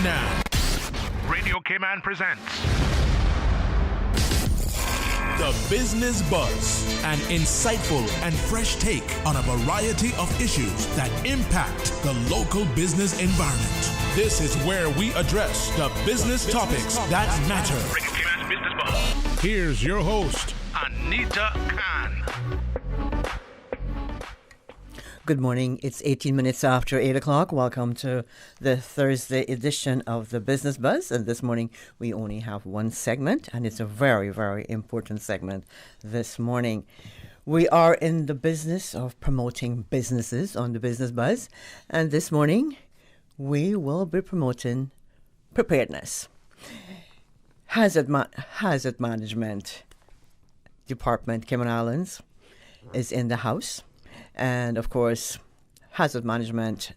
now, Radio Cayman presents The Business Buzz, an insightful and fresh take on a variety of issues that impact the local business environment. This is where we address the business topics that matter. Radio Cayman's Business Buzz. Here's your host, Anita Khan. Good morning. It's 18 minutes after 8 o'clock. Welcome to the Thursday edition of the Business Buzz. And this morning, we only have one segment, and it's a very, very important segment this morning. We are in the business of promoting businesses on the Business Buzz. And this morning, we will be promoting preparedness. Hazard Management Department, Cayman Islands, is in the house. And of course, hazard management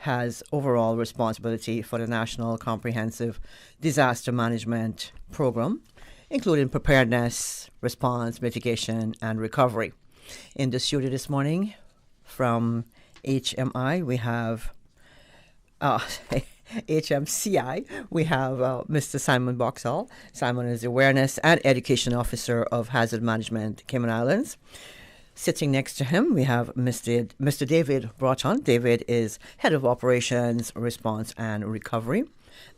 has overall responsibility for the National Comprehensive Disaster Management Program, including preparedness, response, mitigation, and recovery. In the studio this morning from Hmci, we have Hmci, we have Mr. Simon Boxall. Simon is the Awareness and Education Officer of Hazard Management Cayman Islands. Sitting next to him, we have Mr. David Broughton. David is Head of Operations, Response and Recovery.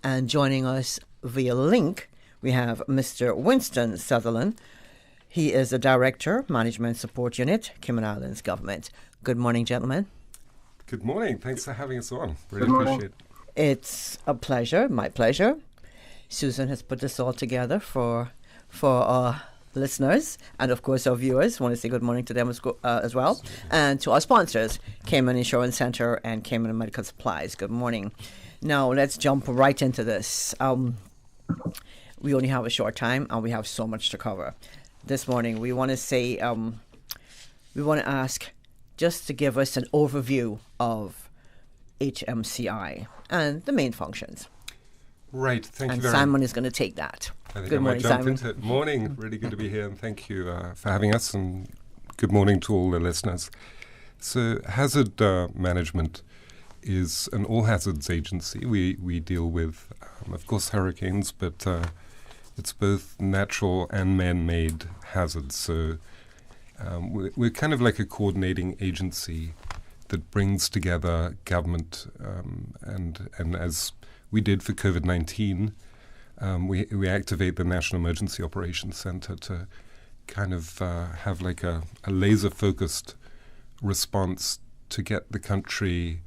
And joining us via link, we have Mr. Winston Sutherland. He is the Director, Management Support Unit, Cayman Islands Government. Good morning, gentlemen. Good morning. Thanks for having us on. Really appreciate it. It's a pleasure, my pleasure. Susan has put this all together for our listeners and of course our viewers. I want to say good morning to them as well, and to our sponsors, Cayman Insurance Center and Cayman Medical Supplies. Good morning. Now let's jump right into this. We only have a short time and we have so much to cover this morning. We want to say we want to ask just to give us an overview of Hmci and the main functions. Right, thank you very much. And Simon is going to take that. I think good I might morning, jump Simon. into it. Morning, really good to be here, and thank you for having us, and good morning to all the listeners. So hazard management is an all-hazards agency. We deal with, of course, hurricanes, but it's both natural and man-made hazards. So we're kind of like a coordinating agency that brings together government and as we did for COVID-19, we activate the National Emergency Operations Center to kind of have like a laser-focused response to get the country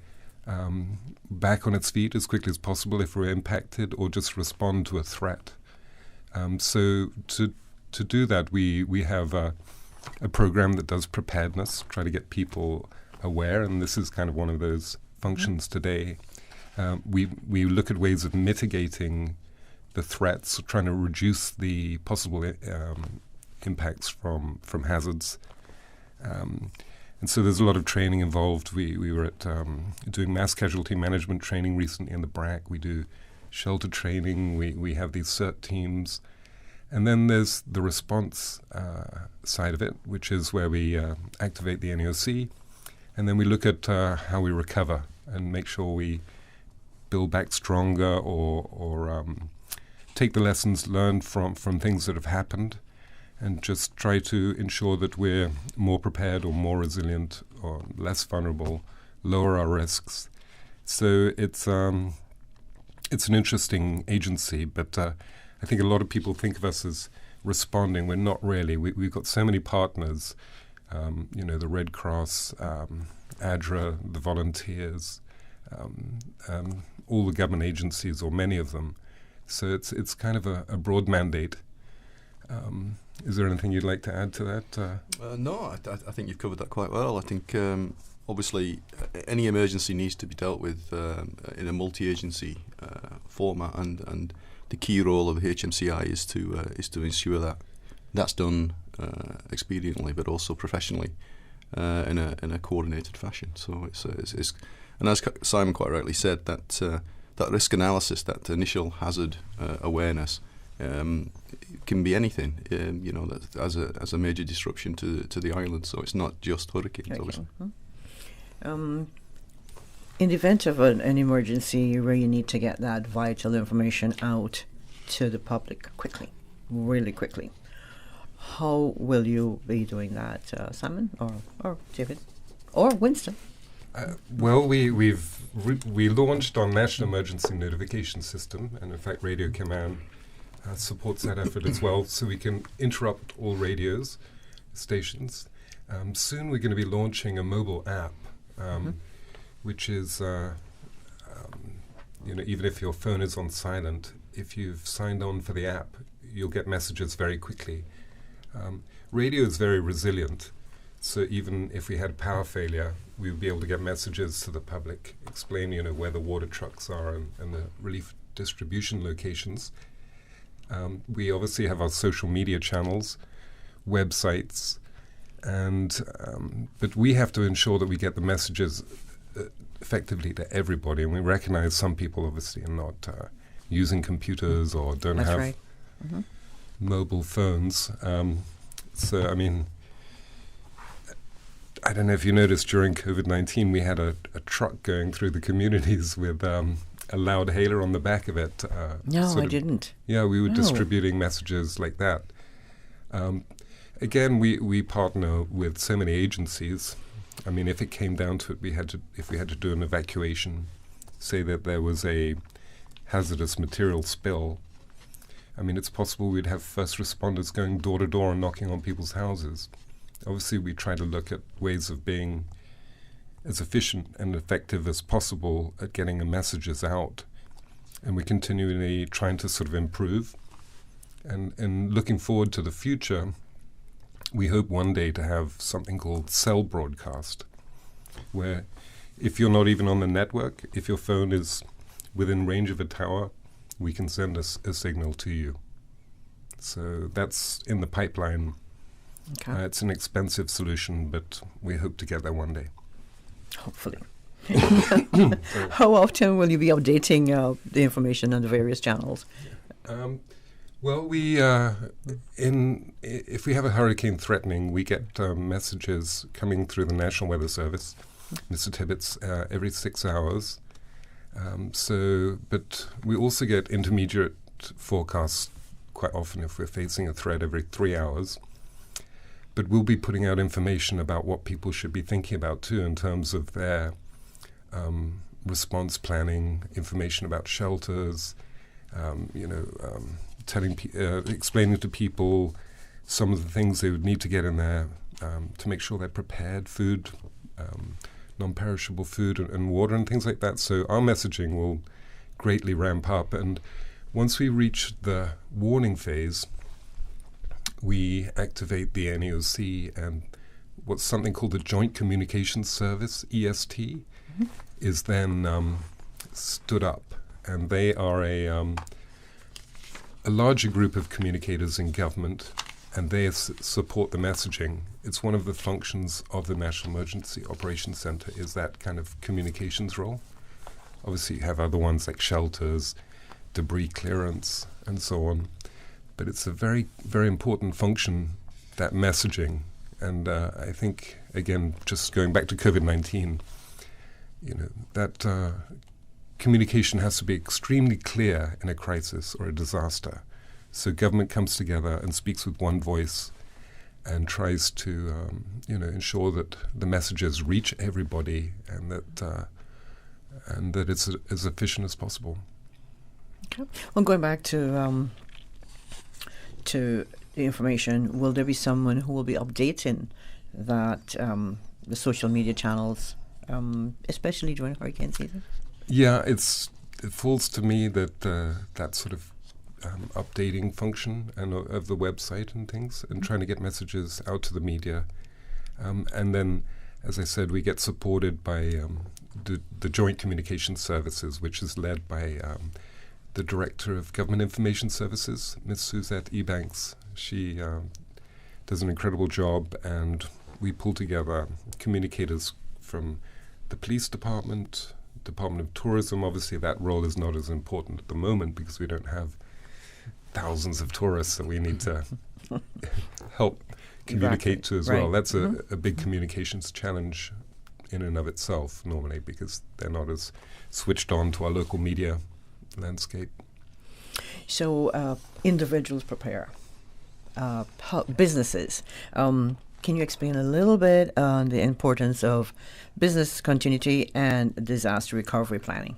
back on its feet as quickly as possible if we're impacted, or just respond to a threat. So to do that, we have a program that does preparedness, try to get people aware, and this is kind of one of those functions today. We look at ways of mitigating the threats, trying to reduce the possible impacts from hazards. And so there's a lot of training involved. We were at doing mass casualty management training recently in the BRAC. We do shelter training. We have these CERT teams. And then there's the response side of it, which is where we activate the NEOC. And then we look at how we recover and make sure we build back stronger, or take the lessons learned from things that have happened, and just try to ensure that we're more prepared or more resilient or less vulnerable, lower our risks. So it's an interesting agency, but I think a lot of people think of us as responding. We're not really. We've got so many partners, the Red Cross, ADRA, the volunteers, all the government agencies, or many of them. So it's kind of a broad mandate. Is there anything you'd like to add to that? No, I think you've covered that quite well. I think obviously any emergency needs to be dealt with in a multi-agency format, and the key role of Hmci is to ensure that that's done expediently, but also professionally in a coordinated fashion. So it's and as Simon quite rightly said, that risk analysis, that initial hazard awareness, can be anything. That as a major disruption to the island. So it's not just hurricanes, obviously. In the event of an emergency where you need to get that vital information out to the public quickly, really quickly, how will you be doing that, Simon or David or Winston? Well, we launched our National Emergency Notification System, and in fact Radio Cayman supports that effort as well, so we can interrupt all radios stations. Soon we're going to be launching a mobile app, which is, even if your phone is on silent, if you've signed on for the app, you'll get messages very quickly. Radio is very resilient, so even if we had power failure, we would be able to get messages to the public, explain, where the water trucks are and the relief distribution locations. We obviously have our social media channels, websites, but we have to ensure that we get the messages effectively to everybody, and we recognize some people obviously are not using computers or don't That's have right. mobile phones. So, I mean, I don't know if you noticed during COVID-19, we had a truck going through the communities with a loud hailer on the back of it. No, I didn't. Yeah, we were No. distributing messages like that. Again, we partner with so many agencies. I mean, if it came down to it, if we had to do an evacuation, say that there was a hazardous material spill, I mean, it's possible we'd have first responders going door to door and knocking on people's houses. Obviously, we try to look at ways of being as efficient and effective as possible at getting the messages out. And we're continually trying to sort of improve. And looking forward to the future, we hope one day to have something called cell broadcast, where if you're not even on the network, if your phone is within range of a tower, we can send a signal to you. So that's in the pipeline. Okay. It's an expensive solution, but we hope to get there one day. Hopefully. How often will you be updating the information on the various channels? Well, if we have a hurricane threatening, we get messages coming through the National Weather Service, Mr. Tibbetts, every 6 hours. But we also get intermediate forecasts quite often if we're facing a threat every 3 hours. But we'll be putting out information about what people should be thinking about too in terms of their response planning, information about shelters, explaining to people some of the things they would need to get in there to make sure they're prepared, food, non-perishable food and water and things like that. So our messaging will greatly ramp up. And once we reach the warning phase, we activate the NEOC, and what's something called the Joint Communications Service, EST, is then stood up. And they are a larger group of communicators in government, and they support the messaging. It's one of the functions of the National Emergency Operations Center is that kind of communications role. Obviously, you have other ones like shelters, debris clearance, and so on. But it's a very, very important function, that messaging. And I think, again, just going back to COVID-19, that communication has to be extremely clear in a crisis or a disaster. So government comes together and speaks with one voice and tries to, ensure that the messages reach everybody and that it's as efficient as possible. Okay. Well, going back to the information, will there be someone who will be updating that the social media channels, especially during hurricane season? Yeah, it falls to me that that sort of updating function and of the website and things, and trying to get messages out to the media. And then, as I said, we get supported by the Joint Communications Services, which is led by the Director of Government Information Services, Ms. Suzette Ebanks. She does an incredible job, and we pull together communicators from the police department, Department of Tourism. Obviously, that role is not as important at the moment because we don't have thousands of tourists that we need to help communicate to as well. That's a big communications challenge in and of itself normally, because they're not as switched on to our local media landscape. So individuals prepare, businesses. Can you explain a little bit on the importance of business continuity and disaster recovery planning?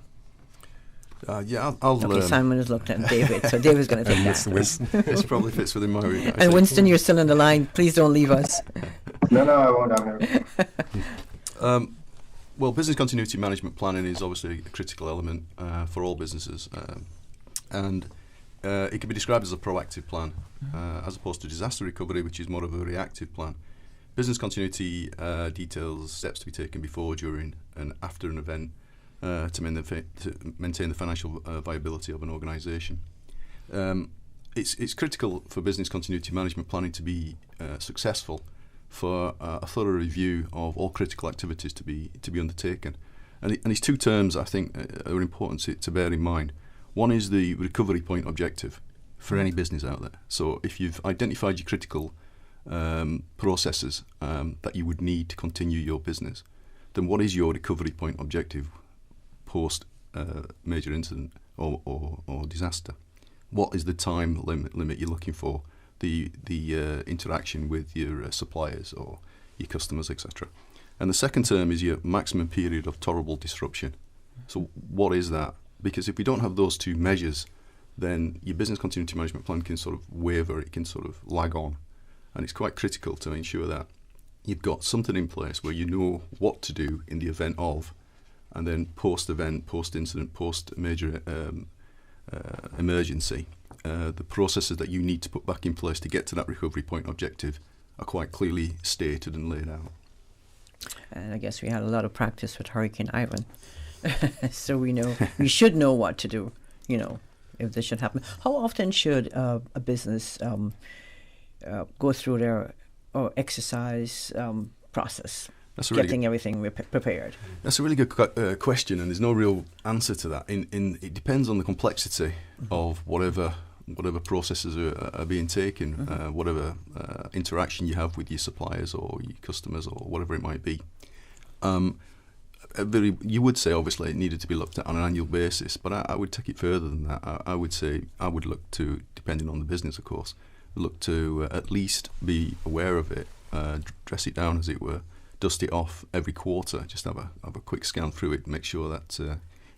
I'll Okay, Simon has looked at David, so David's going to take that. Winston. This probably fits within my remit. And Winston, you're still on the line. Please don't leave us. No, I won't. I'm here. Well, business continuity management planning is obviously a critical element for all businesses, and it can be described as a proactive plan, as opposed to disaster recovery, which is more of a reactive plan. Business continuity details steps to be taken before, during, and after an event to maintain the financial viability of an organisation. It's critical for business continuity management planning to be successful, for a thorough review of all critical activities to be undertaken. And these two terms, I think, are important to bear in mind. One is the recovery point objective for any business out there. So if you've identified your critical processes that you would need to continue your business, then what is your recovery point objective post major incident or disaster? What is the time limit you're looking for? The interaction with your suppliers or your customers, etc. And the second term is your maximum period of tolerable disruption. So what is that? Because if we don't have those two measures, then your business continuity management plan can sort of waver, it can sort of lag on. And it's quite critical to ensure that you've got something in place where you know what to do in the event of, and then post-event, post-incident, post-major emergency, the processes that you need to put back in place to get to that recovery point objective are quite clearly stated and laid out. And I guess we had a lot of practice with Hurricane Ivan. So we should know what to do, if this should happen. How often should a business go through their exercise process, getting everything prepared? That's a really good question, and there's no real answer to that. It depends on the complexity of whatever processes are being taken, whatever interaction you have with your suppliers or your customers or whatever it might be. You would say, obviously, it needed to be looked at on an annual basis, but I would take it further than that. I would say I would look to, depending on the business, of course, look to at least be aware of it, dress it down, as it were, dust it off every quarter, just have a quick scan through it, make sure that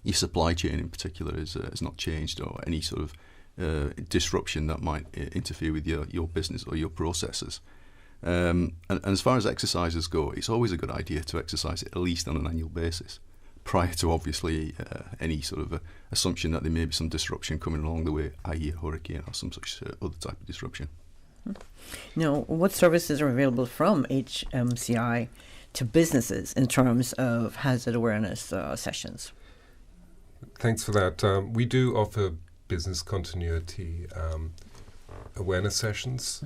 your supply chain in particular is not changed, or any sort of disruption that might interfere with your business or your processes. And as far as exercises go, it's always a good idea to exercise it at least on an annual basis, prior to obviously any sort of assumption that there may be some disruption coming along the way, i.e. a hurricane or some such other type of disruption. Now, what services are available from Hmci to businesses in terms of hazard awareness sessions? Thanks for that. We do offer business continuity awareness sessions.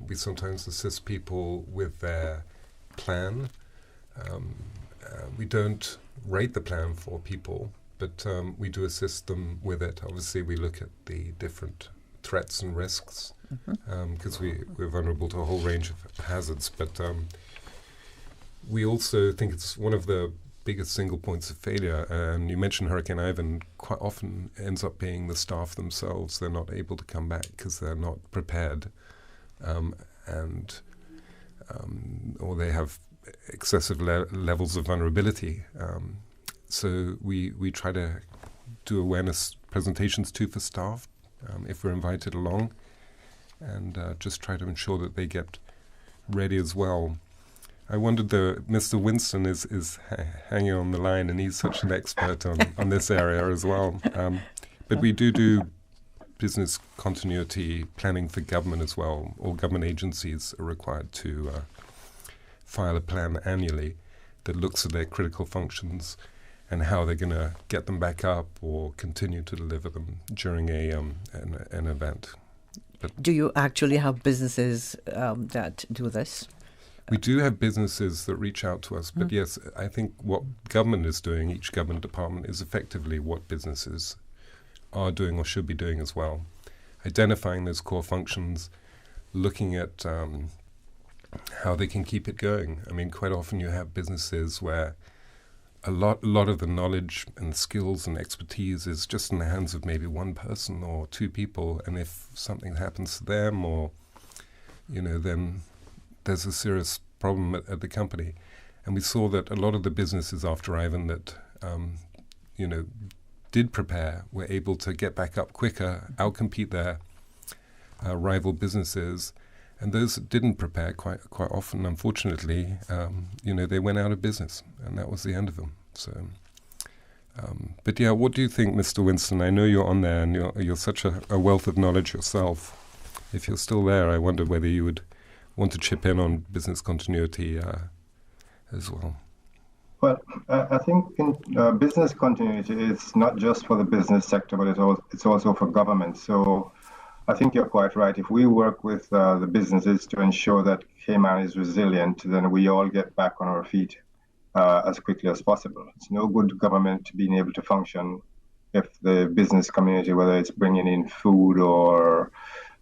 We sometimes assist people with their plan. We don't rate the plan for people, but we do assist them with it. Obviously, we look at the different threats and risks, because we're vulnerable to a whole range of hazards. But we also think it's one of the biggest single points of failure. And you mentioned Hurricane Ivan. Quite often ends up being the staff themselves. They're not able to come back because they're not prepared, or they have excessive levels of vulnerability. So we try to do awareness presentations too for staff, if we're invited along, and just try to ensure that they get ready as well. I wondered, Mr. Winston is hanging on the line, and he's such an expert on this area as well. But we do business continuity planning for government as well. All government agencies are required to file a plan annually that looks at their critical functions and how they're going to get them back up or continue to deliver them during an event. But do you actually have businesses that do this? We do have businesses that reach out to us, but yes, I think what government is doing, each government department, is effectively what businesses are doing or should be doing as well. Identifying those core functions, looking at how they can keep it going. I mean, quite often you have businesses where a lot of the knowledge and skills and expertise is just in the hands of maybe one person or two people, and if something happens to them, or then there's a serious problem at the company. And we saw that a lot of the businesses after Ivan that did prepare were able to get back up quicker, outcompete their rival businesses. And those that didn't prepare, quite often, unfortunately, they went out of business, and that was the end of them. So, but yeah, what do you think, Mr. Winston? I know you're on there, and you're such a wealth of knowledge yourself. If you're still there, I wonder whether you would want to chip in on business continuity as well. Well, I think business continuity is not just for the business sector, but it's also for government. So I think you're quite right. If we work with the businesses to ensure that Cayman is resilient, then we all get back on our feet as quickly as possible. It's no good government being able to function if the business community, whether it's bringing in food or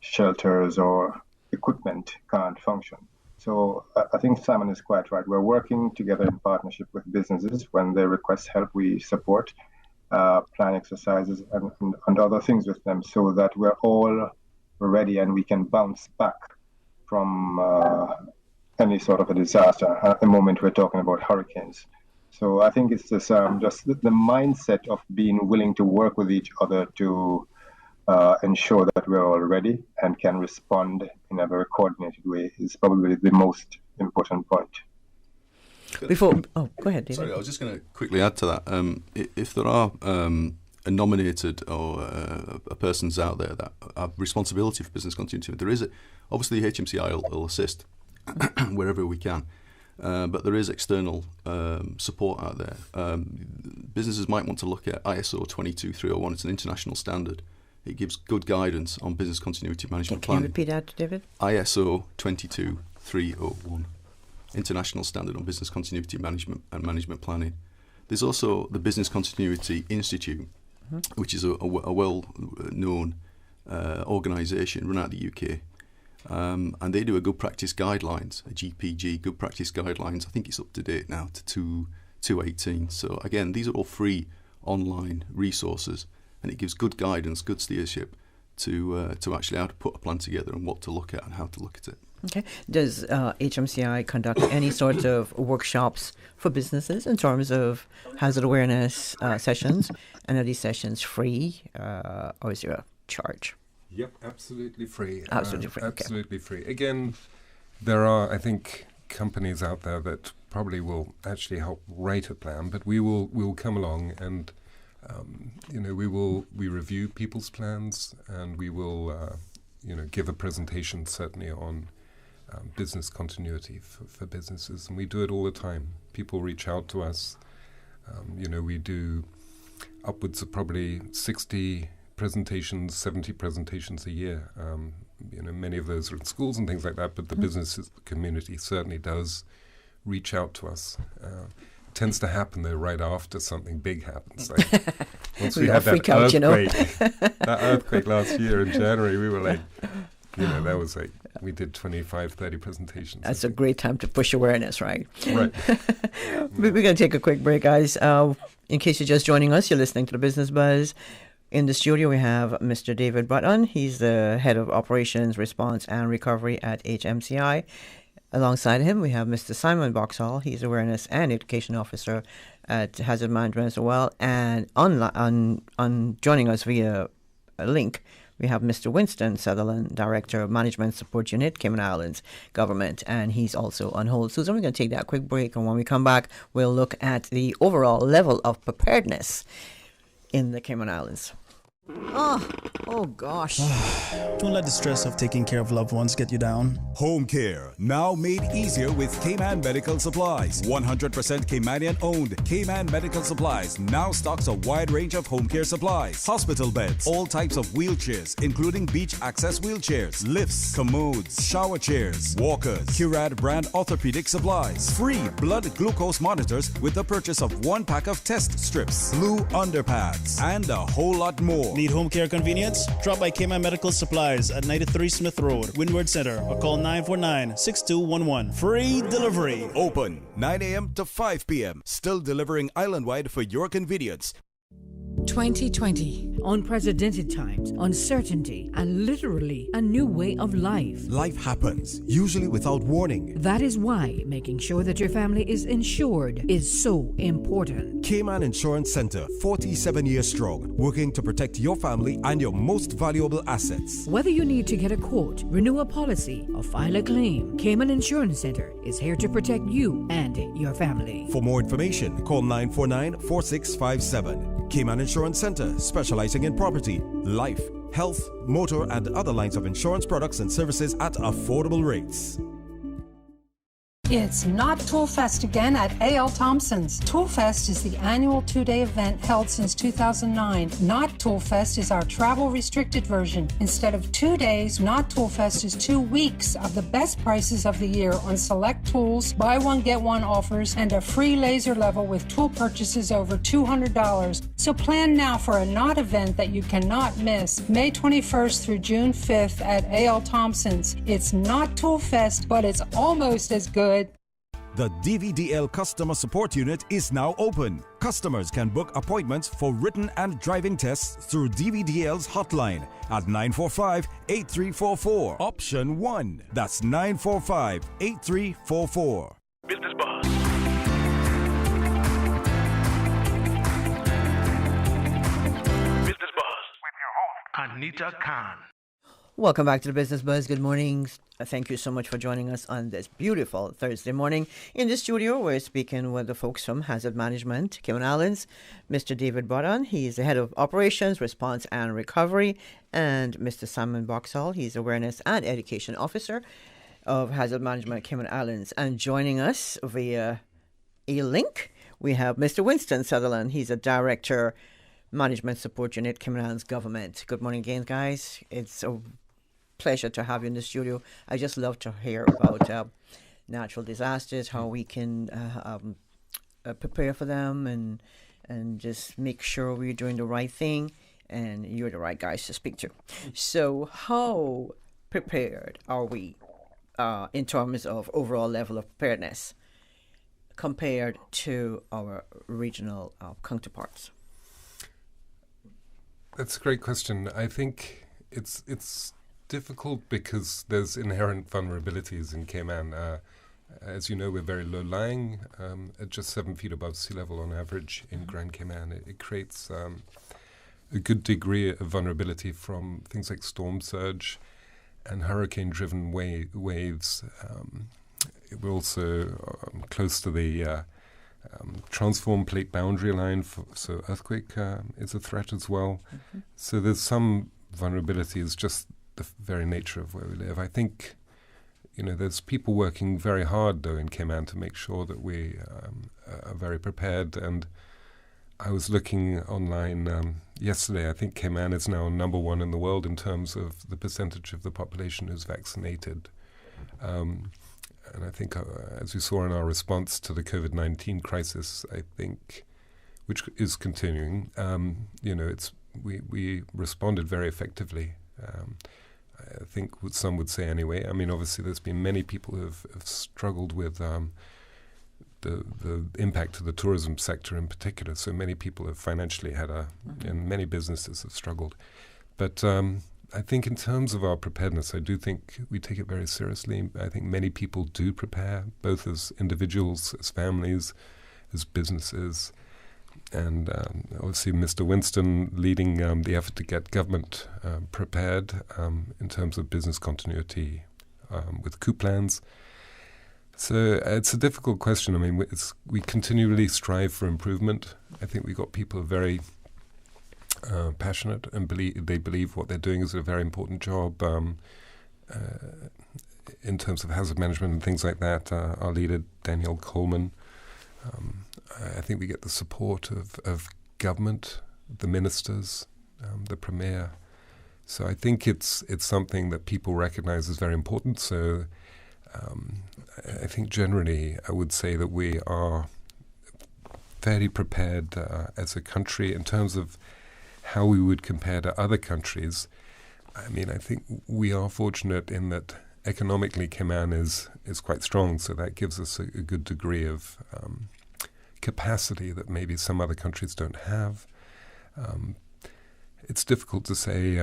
shelters or equipment, can't function. So I think Simon is quite right. We're working together in partnership with businesses. When they request help, we support plan exercises and other things with them, so that we're all ready and we can bounce back from any sort of a disaster. At the moment, we're talking about hurricanes. So I think it's just the mindset of being willing to work with each other to ensure that we're all ready and can respond in a very coordinated way is probably the most important point. Go ahead, David. Sorry, I was just going to quickly add to that. If there are nominated or persons out there that have responsibility for business continuity, there is obviously HMCI will assist wherever we can, but there is external support out there. Businesses might want to look at ISO 22301. It's an international standard. It gives good guidance on business continuity management planning. Can you repeat that, David? ISO 22301. International Standard on Business Continuity Management and Management Planning. There's also the Business Continuity Institute, which is a well-known organisation run out of the UK. And they do a good practice guidelines, a GPG, good practice guidelines. I think it's up to date now to 218. So again, these are all free online resources, and it gives good guidance, good steership to actually how to put a plan together and what to look at and how to look at it. Okay. Does HMCI conduct any sort of workshops for businesses in terms of hazard awareness sessions? And are these sessions free, or is there a charge? Yep, absolutely free. Absolutely free. Absolutely free. Again, there are, I think, companies out there that probably will actually help write a plan, but we will come along and we review people's plans, and we will give a presentation certainly on business continuity for businesses, and we do it all the time. People reach out to us. We do upwards of probably 60 presentations, 70 presentations a year. Many of those are in schools and things like that, but the business community certainly does reach out to us. Tends to happen though right after something big happens. Like once we had that earthquake last year in January, we were like, that was like, we did 25, 30 presentations. That's a great time to push awareness, right? Right. We're going to take a quick break, guys. In case you're just joining us, you're listening to The Business Buzz. In the studio, we have Mr. David Button. He's the Head of Operations, Response and Recovery at HMCI. Alongside him, we have Mr. Simon Boxall. He's Awareness and Education Officer at Hazard Management as well. And on joining us via a link, we have Mr. Winston Sutherland, Director of Management Support Unit, Cayman Islands Government, and he's also on hold. Susan, we're going to take that quick break, and when we come back, we'll look at the overall level of preparedness in the Cayman Islands. Oh gosh. Don't let the stress of taking care of loved ones get you down. Home care, now made easier with Cayman Medical Supplies. 100% Caymanian owned. Cayman Medical Supplies now stocks a wide range of home care supplies. Hospital beds, all types of wheelchairs, including beach access wheelchairs, lifts, commodes, shower chairs, walkers, Curad brand orthopedic supplies. Free blood glucose monitors with the purchase of 1 pack of test strips, blue underpads, and a whole lot more. Need home care convenience? Drop by Cayman Medical Supplies at 93 Smith Road, Windward Center, or call 949-6211. Free delivery. Open 9 a.m. to 5 p.m. Still delivering island-wide for your convenience. 2020. Unprecedented times, uncertainty, and literally a new way of life. Life happens, usually without warning. That is why making sure that your family is insured is so important. Cayman Insurance Center, 47 years strong, working to protect your family and your most valuable assets. Whether you need to get a quote, renew a policy, or file a claim, Cayman Insurance Center is here to protect you and your family. For more information, call 949-4657. Cayman Insurance Center, specializing in property, life, health, motor, and other lines of insurance products and services at affordable rates. It's not Toolfest again at A.L. Thompson's. Toolfest is the annual two-day event held since 2009. Not Toolfest is our travel-restricted version. Instead of 2 days, Not Toolfest is 2 weeks of the best prices of the year on select tools, buy one, get one offers, and a free laser level with tool purchases over $200. So plan now for a Not event that you cannot miss. May 21st through June 5th at A.L. Thompson's. It's not Toolfest, but it's almost as good. The DVDL Customer Support Unit is now open. Customers can book appointments for written and driving tests through DVDL's hotline at 945-8344. Option 1. That's 945-8344. Business Buzz. Business Buzz with your host, Anita Khan. Welcome back to the Business Buzz. Good morning. Thank you so much for joining us on this beautiful Thursday morning. In the studio, we're speaking with the folks from Hazard Management, Cayman Islands, Mr. David Bodon. He's the head of operations, response, and recovery, and Mr. Simon Boxall. He's awareness and education officer of Hazard Management, Cayman Islands. And joining us via a link, we have Mr. Winston Sutherland. He's a director, management support unit, Cayman Islands government. Good morning again, guys. It's a pleasure to have you in the studio. I just love to hear about natural disasters, how we can prepare for them, and just make sure we're doing the right thing. And you're the right guys to speak to. So, how prepared are we in terms of overall level of preparedness compared to our regional counterparts? That's a great question. I think it's difficult because there's inherent vulnerabilities in Cayman. As you know, we're very low-lying, at just 7 feet above sea level on average in Grand Cayman. It creates a good degree of vulnerability from things like storm surge and hurricane-driven waves. We're also close to the transform plate boundary line, so earthquake is a threat as well. Mm-hmm. So there's some vulnerabilities, just the very nature of where we live. I think, there's people working very hard, though, in Cayman to make sure that we are very prepared. And I was looking online yesterday. I think Cayman is now number one in the world in terms of the percentage of the population who's vaccinated. And I think, as we saw in our response to the COVID-19 crisis, I think, which is continuing, we responded very effectively. I think some would say anyway. I mean, obviously, there's been many people who have struggled with the impact to the tourism sector in particular. So many people have financially had and many businesses have struggled. But I think in terms of our preparedness, I do think we take it very seriously. I think many people do prepare, both as individuals, as families, as businesses. And obviously Mr. Winston leading the effort to get government prepared in terms of business continuity with coup plans. So it's a difficult question. I mean, we continually strive for improvement. I think we got people very passionate and they believe what they're doing is a very important job in terms of hazard management and things like that. Our leader, Danielle Coleman, I think we get the support of government, the ministers, the premier. So I think it's something that people recognize as very important. So I think generally I would say that we are fairly prepared as a country in terms of how we would compare to other countries, I mean, I think we are fortunate in that economically Cayman is quite strong, so that gives us a good degree of capacity that maybe some other countries don't have. It's difficult to say,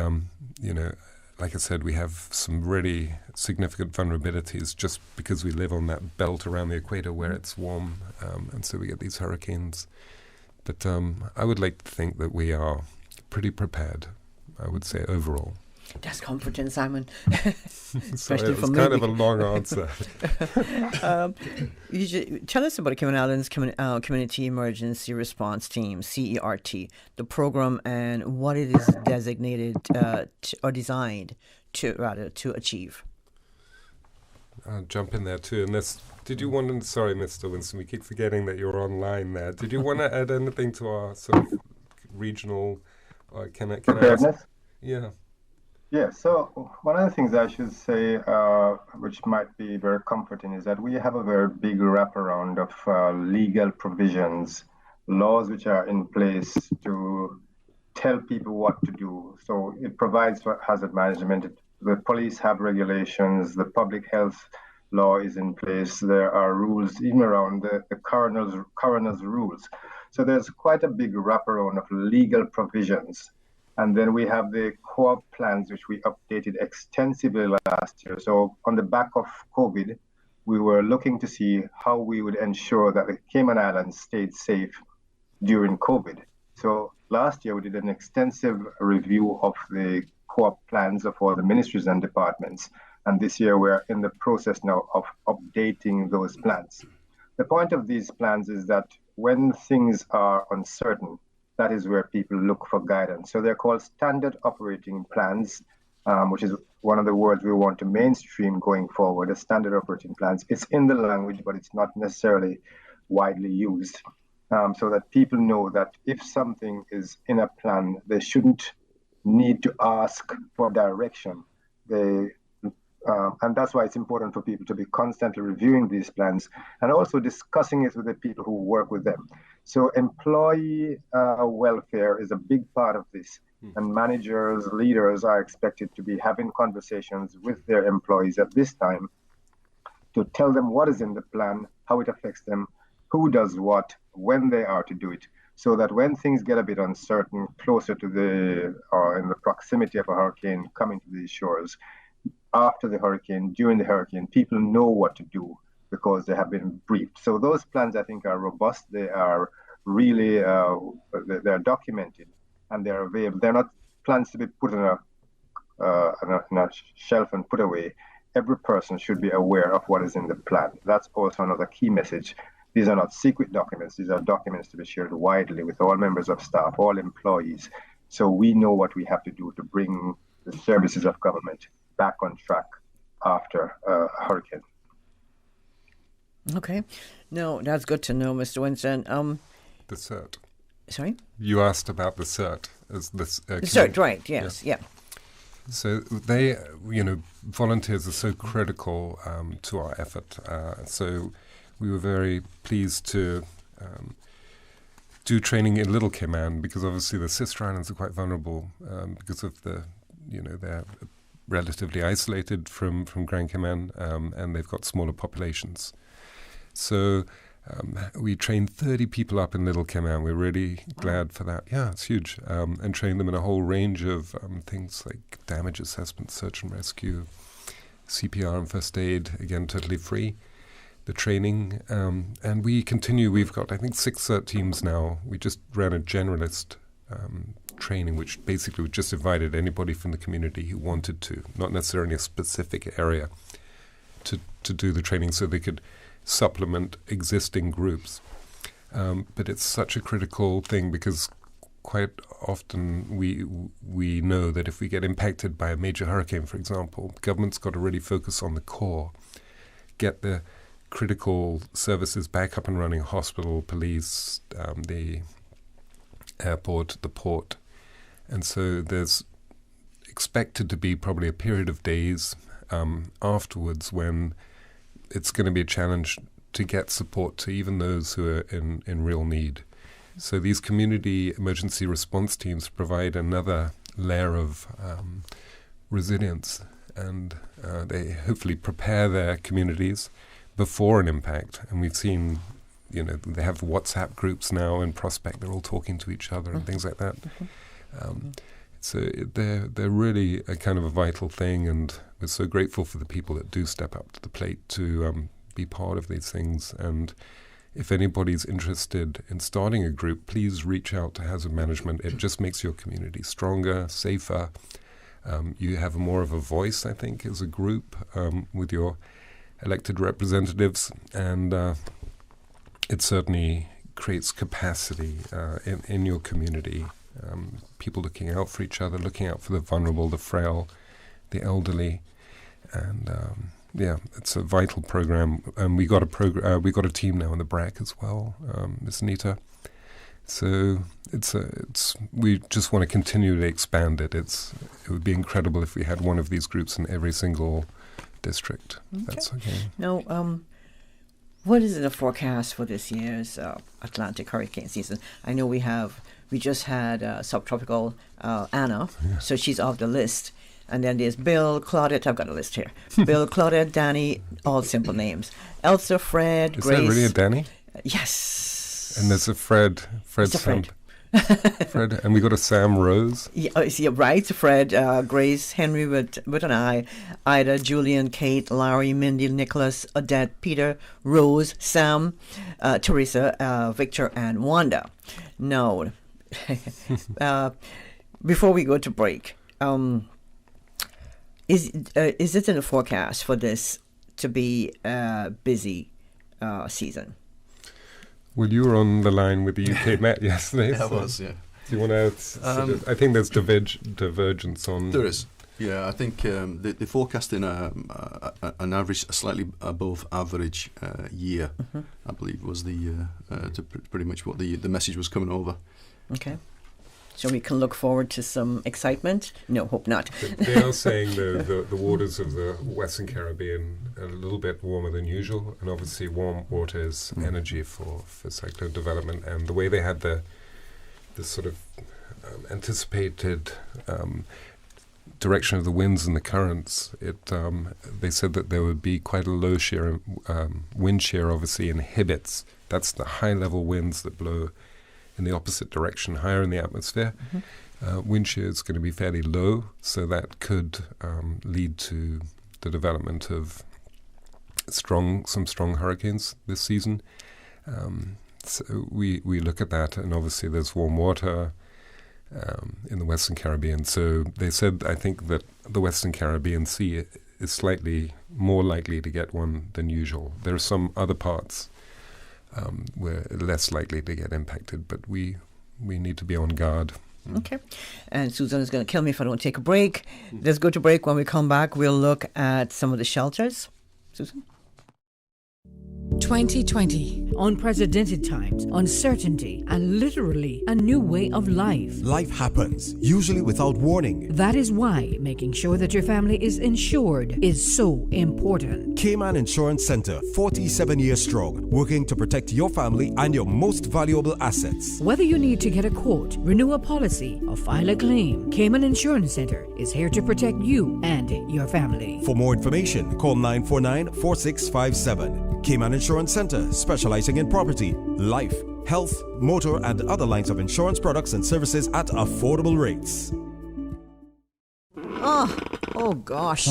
like I said, we have some really significant vulnerabilities just because we live on that belt around the equator where it's warm, and so we get these hurricanes. But I would like to think that we are pretty prepared, I would say, overall. That's comforting, Simon. Sorry, it was kind of a long answer. Tell us about Cayman Islands Community Emergency Response Team, CERT, the program, and what it is designated or designed to achieve. I'll jump in there too. And did you want to? Sorry, Mr. Winston, we keep forgetting that you're online there. Did you want to add anything to our sort of regional? Can I ask? Yeah. Yeah, so one of the things I should say, which might be very comforting, is that we have a very big wraparound of legal provisions, laws which are in place to tell people what to do. So it provides for hazard management. The police have regulations, the public health law is in place, there are rules even around the coroner's rules. So there's quite a big wraparound of legal provisions. And then we have the co-op plans, which we updated extensively last year. So on the back of COVID, we were looking to see how we would ensure that the Cayman Islands stayed safe during COVID. So last year, we did an extensive review of the co-op plans of all the ministries and departments. And this year, we're in the process now of updating those plans. The point of these plans is that when things are uncertain, that is where people look for guidance. So they're called standard operating plans, which is one of the words we want to mainstream going forward, the standard operating plans. It's in the language, but it's not necessarily widely used, so that people know that if something is in a plan, they shouldn't need to ask for direction. And that's why it's important for people to be constantly reviewing these plans and also discussing it with the people who work with them. So employee welfare is a big part of this, and managers, leaders are expected to be having conversations with their employees at this time to tell them what is in the plan, how it affects them, who does what, when they are to do it, so that when things get a bit uncertain, closer to in the proximity of a hurricane coming to these shores, after the hurricane, during the hurricane, people know what to do because they have been briefed. So those plans, I think, are robust. They are really, they're documented and they're available. They're not plans to be put in a shelf and put away. Every person should be aware of what is in the plan. That's also another key message. These are not secret documents. These are documents to be shared widely with all members of staff, all employees. So we know what we have to do to bring the services of government back on track after a hurricane. Okay. No, that's good to know, Mr. Winston. The CERT. Sorry? You asked about the CERT. The CERT, right, yes, yeah. So they, volunteers are so critical to our effort. So we were very pleased to do training in Little Cayman because obviously the sister islands are quite vulnerable because of they're relatively isolated from Grand Cayman and they've got smaller populations. So we trained 30 people up in Little Cayman. We're really glad for that. Yeah, it's huge. And trained them in a whole range of things like damage assessment, search and rescue, CPR and first aid, again, totally free, the training. And we continue. We've got, I think, 6 CERT teams now. We just ran a generalist training, which basically we just invited anybody from the community who wanted to, not necessarily a specific area, to do the training so they could supplement existing groups. But it's such a critical thing because quite often we know that if we get impacted by a major hurricane, for example, government's got to really focus on the core, get the critical services back up and running, hospital, police, the airport, the port. And so there's expected to be probably a period of days afterwards when it's going to be a challenge to get support to even those who are in real need. So these community emergency response teams provide another layer of resilience, and they hopefully prepare their communities before an impact. And we've seen, they have WhatsApp groups now in Prospect. They're all talking to each other and things like that. So they're really a kind of a vital thing, and we're so grateful for the people that do step up to the plate to be part of these things. And if anybody's interested in starting a group, please reach out to Hazard Management. It just makes your community stronger, safer. You have more of a voice, I think, as a group with your elected representatives, and it certainly creates capacity in your community. People looking out for each other, looking out for the vulnerable, the frail, the elderly, and it's a vital program. We got a team now in the BRAC as well, Ms. Anita. So we just want to continue to expand it. It would be incredible if we had one of these groups in every single district. Okay. That's okay. Now, what is the forecast for this year's Atlantic hurricane season? I know we just had subtropical Anna, so she's off the list. And then there's Bill, Claudette. I've got a list here. Bill, Claudette, Danny, all simple names. Elsa, Fred, Is Grace. Is that really a Danny? Yes. And there's a Fred. Fred. Fred. And we got a Sam Rose. Yeah, right. Fred, Grace, Henry with an I, Ida, Julian, Kate, Larry, Mindy, Nicholas, Odette, Peter, Rose, Sam, Teresa, Victor, and Wanda. Now, before we go to break, is it in the forecast for this to be a busy season? Well, you were on the line with the UK Met yesterday. I was, yeah. Do you want to... I think there's divergence on... There is. Yeah, I think they're forecasting an average, a slightly above average year, I believe was pretty much what the message was coming over. Okay. So we can look forward to some excitement? No, hope not. They are saying the waters of the Western Caribbean are a little bit warmer than usual, and obviously warm water is energy for cyclone development. And the way they had the sort of anticipated direction of the winds and the currents, they said that there would be quite a low shear, wind shear obviously inhibits. That's the high-level winds that blow in the opposite direction, higher in the atmosphere. Wind shear is going to be fairly low, so that could lead to the development of some strong hurricanes this season. So we look at that, and obviously there's warm water in the Western Caribbean. So they said, I think, that the Western Caribbean Sea is slightly more likely to get one than usual. There are some other parts we're less likely to get impacted, but we need to be on guard. Okay. And Susan is going to kill me if I don't take a break. Let's go to break. When we come back, we'll look at some of the shelters. Susan? 2020. Unprecedented times, uncertainty, and literally a new way of life. Life happens, usually without warning. That is why making sure that your family is insured is so important. Cayman Insurance Center, 47 years strong, working to protect your family and your most valuable assets. Whether you need to get a quote, renew a policy, or file a claim, Cayman Insurance Center is here to protect you and your family. For more information, call 949-4657. Cayman Insurance Center, specializing in property, life, health, motor, and other lines of insurance products and services at affordable rates. Oh gosh.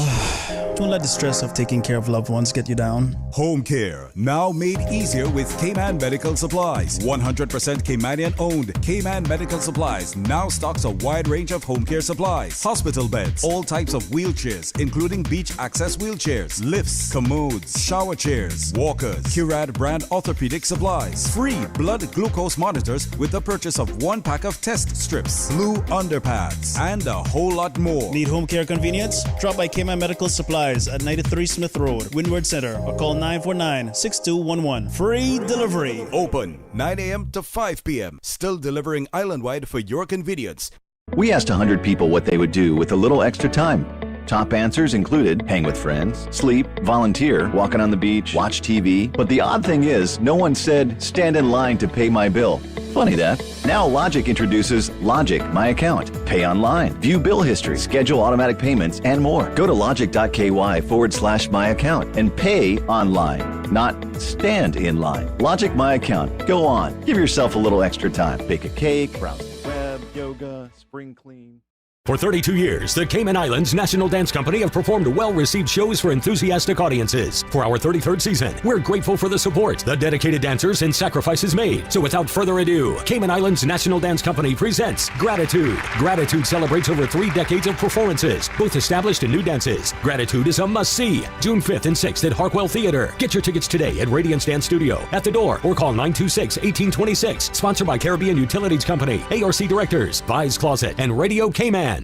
Don't let the stress of taking care of loved ones get you down. Home care, now made easier with Cayman Medical Supplies. 100% Caymanian owned. Cayman Medical Supplies now stocks a wide range of home care supplies. Hospital beds, all types of wheelchairs, including beach access wheelchairs, lifts, commodes, shower chairs, walkers, Curad brand orthopedic supplies. Free blood glucose monitors with the purchase of 1 pack of test strips, blue underpads, and a whole lot more. Need home care convenience? Drop by Cayman Medical Supplies at 93 Smith Road, Windward Center, or call 949-6211. Free delivery. Open 9 a.m. to 5 p.m. Still delivering island-wide for your convenience. We asked 100 people what they would do with a little extra time. Top answers included hang with friends, sleep, volunteer, walking on the beach, watch TV. But the odd thing is, no one said, stand in line to pay my bill. Funny that. Now Logic introduces Logic My Account. Pay online, view bill history, schedule automatic payments, and more. Go to logic.ky/my account and pay online, not stand in line. Logic My Account. Go on. Give yourself a little extra time. Bake a cake, browse the web, yoga, spring clean. For 32 years, the Cayman Islands National Dance Company have performed well-received shows for enthusiastic audiences. For our 33rd season, we're grateful for the support, the dedicated dancers, and sacrifices made. So without further ado, Cayman Islands National Dance Company presents Gratitude. Gratitude celebrates over 3 decades of performances, both established and new dances. Gratitude is a must-see. June 5th and 6th at Hartwell Theater. Get your tickets today at Radiance Dance Studio, at the door, or call 926-1826. Sponsored by Caribbean Utilities Company, ARC Directors, Vi's Closet, and Radio Cayman.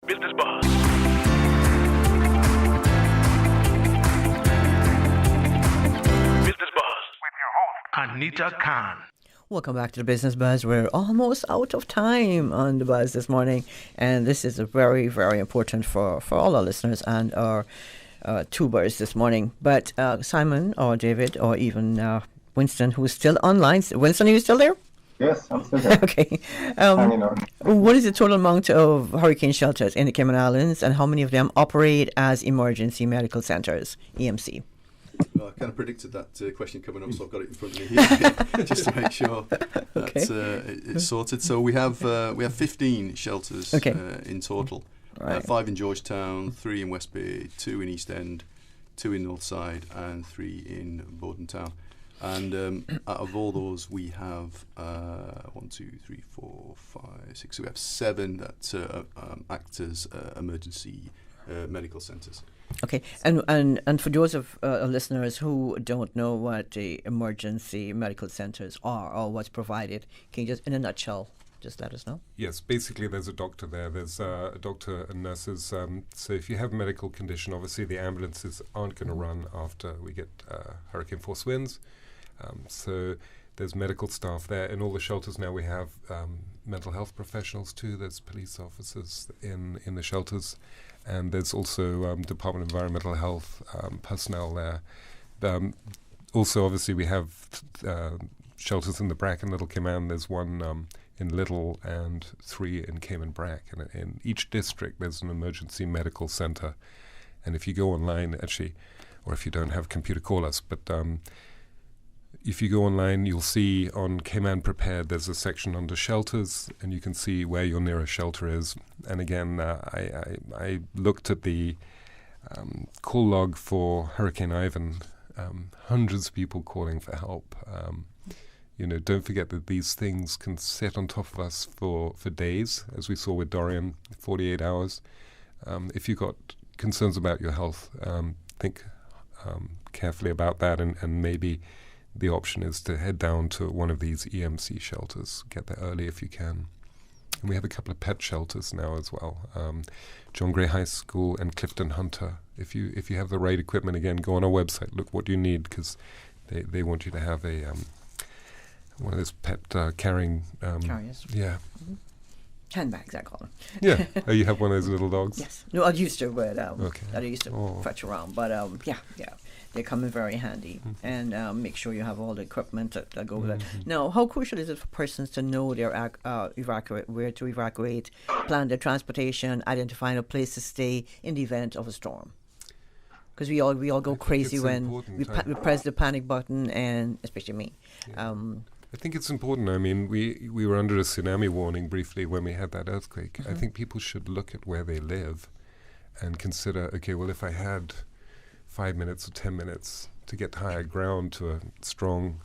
Business Buzz. Business Buzz with your host, Anita Khan. Welcome back to the Business Buzz. We're almost out of time on the Buzz this morning, and this is a very, very important for all our listeners and our tubers this morning. But Simon or David or even Winston, who's still online. Winston, are you still there? Yes, I'm still there. Okay. Hanging on. What is the total amount of hurricane shelters in the Cayman Islands, and how many of them operate as emergency medical centers, EMC? Well, I kind of predicted that question coming up, so I've got it in front of me here just to make sure that it's sorted. So we have 15 shelters in total. Right. 5 in Georgetown, 3 in West Bay, 2 in East End, 2 in Northside, and 3 in Bordentown. And out of all those, we have 1, 2, 3, 4, 5, 6. So we have 7 that act as emergency medical centres. Okay, and for those of listeners who don't know what the emergency medical centres are or what's provided, can you just, in a nutshell, just let us know? Yes, basically there's a doctor there. There's a doctor and nurses. So if you have a medical condition, obviously the ambulances aren't going to run after we get hurricane force winds. So there's medical staff there. In all the shelters now we have mental health professionals too. There's police officers in the shelters. And there's also Department of Environmental Health personnel there. Also, obviously, we have shelters in the Brack and Little Cayman. There's one in Little and 3 in Cayman Brack. And in each district, there's an emergency medical center. And if you go online, actually, or if you don't have a computer, call us. But if you go online, you'll see on Cayman Prepared, there's a section under shelters, and you can see where your nearest shelter is. And again, I looked at the call log for Hurricane Ivan. Hundreds of people calling for help. Don't forget that these things can sit on top of us for days, as we saw with Dorian, 48 hours. If you've got concerns about your health, think carefully about that, and maybe the option is to head down to one of these EMC shelters. Get there early if you can. And we have a couple of pet shelters now as well. John Gray High School and Clifton Hunter. If you have the right equipment, again, go on our website, look what you need, because they want you to have a one of those pet carrying carriers. Yeah. Mm-hmm. Handbags, I call them. Yeah. Oh, you have one of those little dogs? Yes. No, I used to, but okay. that I used to fetch around. But yeah. They come in very handy, and make sure you have all the equipment that go with it. Now, how crucial is it for persons to know their where to evacuate, plan their transportation, identifying a place to stay in the event of a storm? Because we all go crazy when we press the panic button, and especially me. Yeah. I think it's important. I mean, we were under a tsunami warning briefly when we had that earthquake. I think people should look at where they live and consider, okay, well, if I had 5 minutes or 10 minutes to get to higher ground to a strong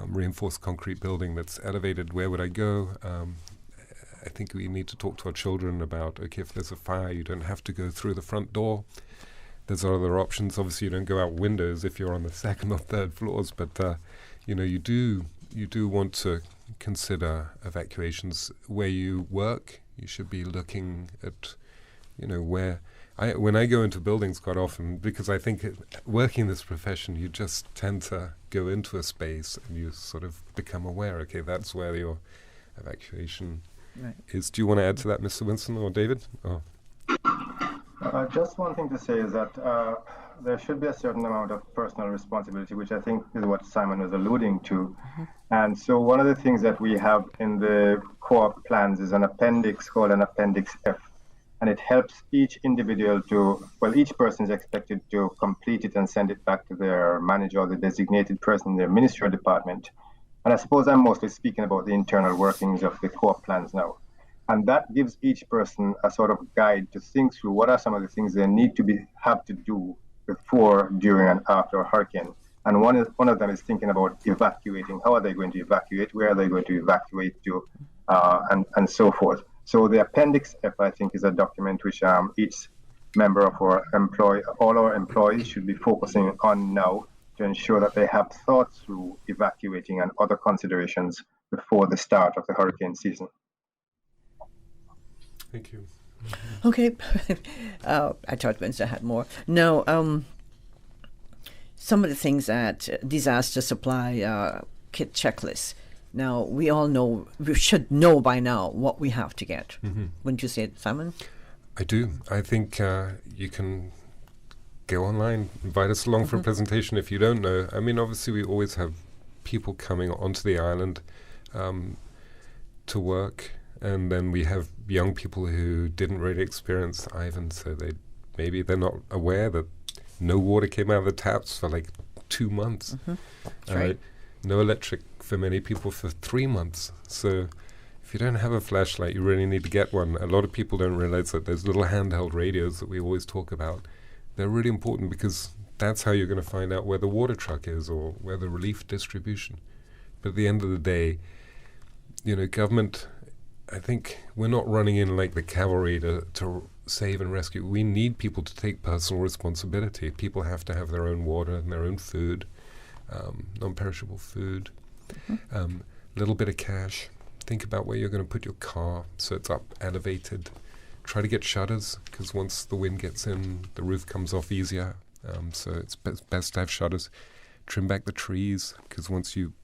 reinforced concrete building that's elevated, where would I go? I think we need to talk to our children about, okay, if there's a fire, you don't have to go through the front door. There's other options. Obviously, you don't go out windows if you're on the 2nd or 3rd floors, but you do want to consider evacuations where you work. You should be looking at, where. When I go into buildings quite often, because I think working in this profession, you just tend to go into a space and you sort of become aware, okay, that's where your evacuation is. Do you want to add to that, Mr. Winston or David? Just one thing to say is that there should be a certain amount of personal responsibility, which I think is what Simon was alluding to. And so one of the things that we have in the co-op plans is an appendix called an Appendix F. And it helps each individual each person is expected to complete it and send it back to their manager or the designated person in their ministry or department. And I suppose I'm mostly speaking about the internal workings of the co-op plans now. And that gives each person a sort of guide to think through what are some of the things they need to have to do before, during, and after a hurricane. And one of them is thinking about evacuating. How are they going to evacuate? Where are they going to evacuate to? And so forth. So the Appendix F, I think, is a document which each member of all our employees should be focusing on now to ensure that they have thought through evacuating and other considerations before the start of the hurricane season. Thank you. Okay. I thought Winston had more. No, some of the things that disaster supply kit checklists. Now, we all know, we should know by now what we have to get. Wouldn't you say it, Simon? I do. I think you can go online, invite us along for a presentation if you don't know. I mean, obviously, we always have people coming onto the island to work. And then we have young people who didn't really experience Ivan, so maybe they're not aware that no water came out of the taps for like 2 months. Right. No electric for many people for 3 months. So if you don't have a flashlight, you really need to get one. A lot of people don't realize that those little handheld radios that we always talk about, they're really important because that's how you're going to find out where the water truck is or where the relief distribution. But at the end of the day, government, I think we're not running in like the cavalry to save and rescue. We need people to take personal responsibility. People have to have their own water and their own food, non-perishable food, a little bit of cash. Think about where you're going to put your car so it's up elevated. Try to get shutters because once the wind gets in, the roof comes off easier. So it's best to have shutters. Trim back the trees because once you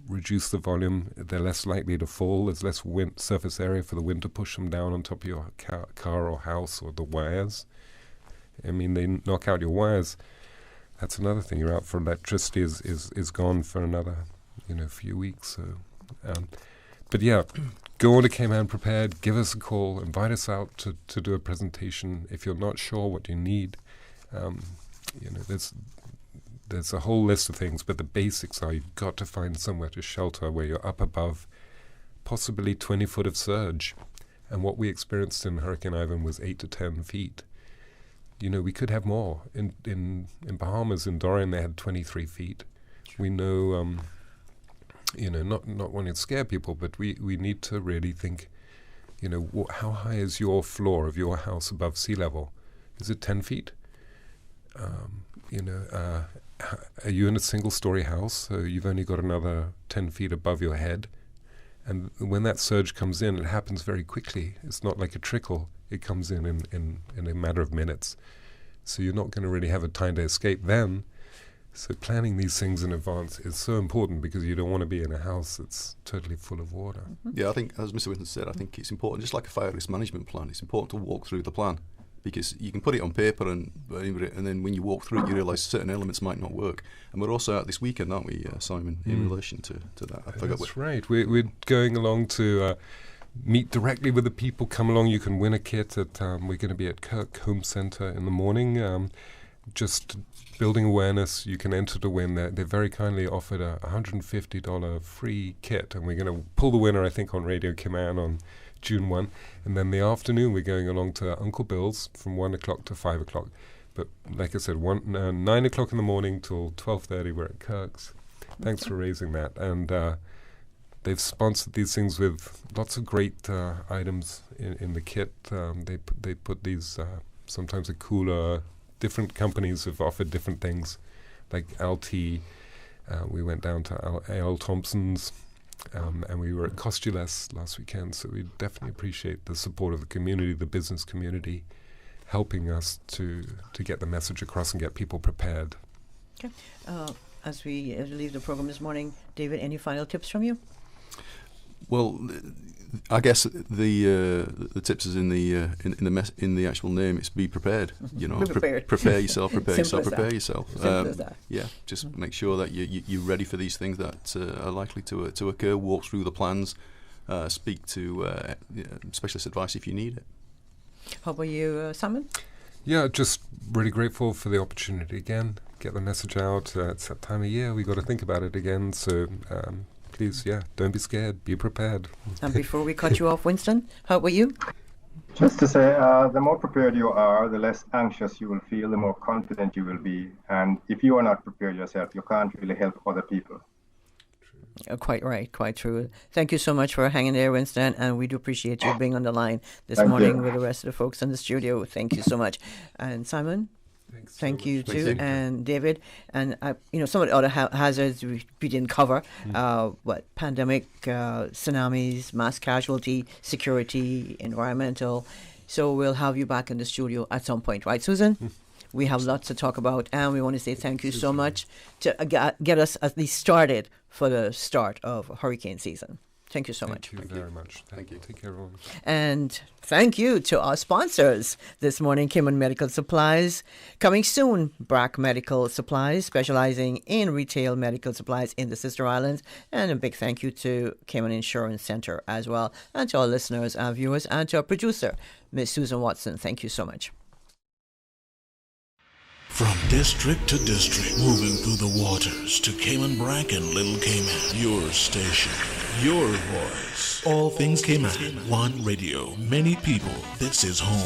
reduce the volume, they're less likely to fall. There's less surface area for the wind to push them down on top of your car or house or the wires. I mean, they knock out your wires. That's another thing. You're out for electricity is gone for another, few weeks. So, but yeah, go on to Cayman Prepared. Give us a call. Invite us out to do a presentation. If you're not sure what you need, there's a whole list of things, but the basics are you've got to find somewhere to shelter where you're up above possibly 20 foot of surge. And what we experienced in Hurricane Ivan was 8 to 10 feet. We could have more. In Bahamas, in Dorian, they had 23 feet. We know, not wanting to scare people, but we need to really think, how high is your floor of your house above sea level? Is it 10 feet? Are you in a single-story house, so you've only got another 10 feet above your head? And when that surge comes in, it happens very quickly. It's not like a trickle. It comes in a matter of minutes. So you're not going to really have a time to escape then. So planning these things in advance is so important because you don't want to be in a house that's totally full of water. Yeah, I think, as Mr. Winton said, I think it's important, just like a fire risk management plan, it's important to walk through the plan. Because you can put it on paper and then when you walk through it, you realise certain elements might not work. And we're also out this weekend, aren't we, Simon, in relation to that? I forgot. That's right. We're going along to meet directly with the people. Come along. You can win a kit. We're going to be at Kirk Home Centre in the morning. Just building awareness. You can enter to win. They very kindly offered a $150 free kit, and we're going to pull the winner, I think, on Radio Cayman on June 1, and then the afternoon we're going along to Uncle Bill's from 1 o'clock to 5 o'clock. But like I said, 9 o'clock in the morning till 12:30 we're at Kirk's. Thanks for raising that. And they've sponsored these things with lots of great items in the kit. They put these, sometimes a cooler, different companies have offered different things, like LT. We went down to A.L. Thompson's. And we were at Costules last weekend, so we definitely appreciate the support of the community, the business community, helping us to get the message across and get people prepared. Okay. As we leave the program this morning, David, any final tips from you? Well, I guess the tips is in the actual name. It's be prepared. You know, prepare yourself, prepare yourself. Yeah, just make sure that you're ready for these things that are likely to occur. Walk through the plans. Speak to specialist advice if you need it. How about you, Simon? Yeah, just really grateful for the opportunity again. Get the message out. It's that time of year. We got to think about it again. So please, don't be scared. Be prepared. And before we cut you off, Winston, how about you? Just to say, the more prepared you are, the less anxious you will feel, the more confident you will be. And if you are not prepared yourself, you can't really help other people. Quite right, quite true. Thank you so much for hanging there, Winston, and we do appreciate you being on the line this morning with the rest of the folks in the studio. Thank you so much. And Simon? Thank you too, and David, and some of the other hazards we didn't cover. Pandemic, tsunamis, mass casualty, security, environmental. So we'll have you back in the studio at some point, right, Susan? We have lots to talk about, and we want to say thank you so much to get us at least started for the start of hurricane season. Thank you so much. Thank you very much. Thank you. Take care, everyone. And thank you to our sponsors this morning, Cayman Medical Supplies. Coming soon, Brack Medical Supplies, specializing in retail medical supplies in the Sister Islands. And a big thank you to Cayman Insurance Center as well, and to our listeners and viewers, and to our producer, Ms. Susan Watson. Thank you so much. From district to district, moving through the waters to Cayman Brack and Little Cayman. Your station, your voice. All things Cayman. One radio, many people. This is home.